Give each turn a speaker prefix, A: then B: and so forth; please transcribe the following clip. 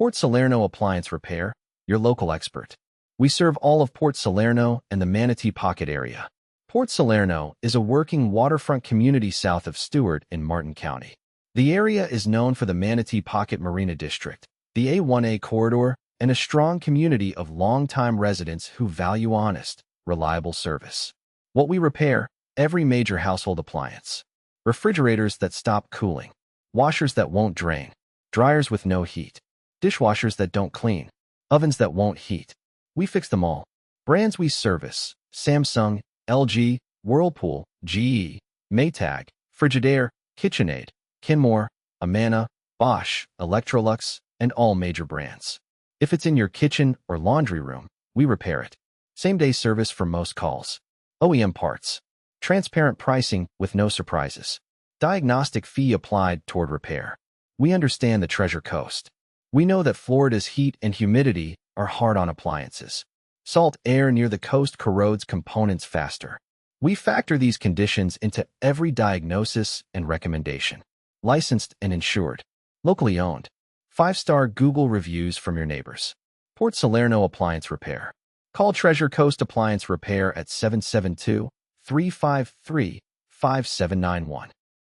A: Port Salerno Appliance Repair, your local expert. We serve all of Port Salerno and the Manatee Pocket area. Port Salerno is a working waterfront community south of Stuart in Martin County. The area is known for the Manatee Pocket Marina District, the A1A corridor, and a strong community of long-time residents who value honest, reliable service. What we repair: every major household appliance. Refrigerators that stop cooling, washers that won't drain, dryers with no heat, dishwashers that don't clean, ovens that won't heat. We fix them all. Brands we service: Samsung, LG, Whirlpool, GE, Maytag, Frigidaire, KitchenAid, Kenmore, Amana, Bosch, Electrolux, and all major brands. If it's in your kitchen or laundry room, we repair it. Same-day service for most calls. OEM parts. Transparent pricing with no surprises. Diagnostic fee applied toward repair. We understand the Treasure Coast. We know that Florida's heat and humidity are hard on appliances. Salt air near the coast corrodes components faster. We factor these conditions into every diagnosis and recommendation. Licensed and insured. Locally owned. 5-star Google reviews from your neighbors. Port Salerno Appliance Repair. Call Treasure Coast Appliance Repair at 772-353-5791.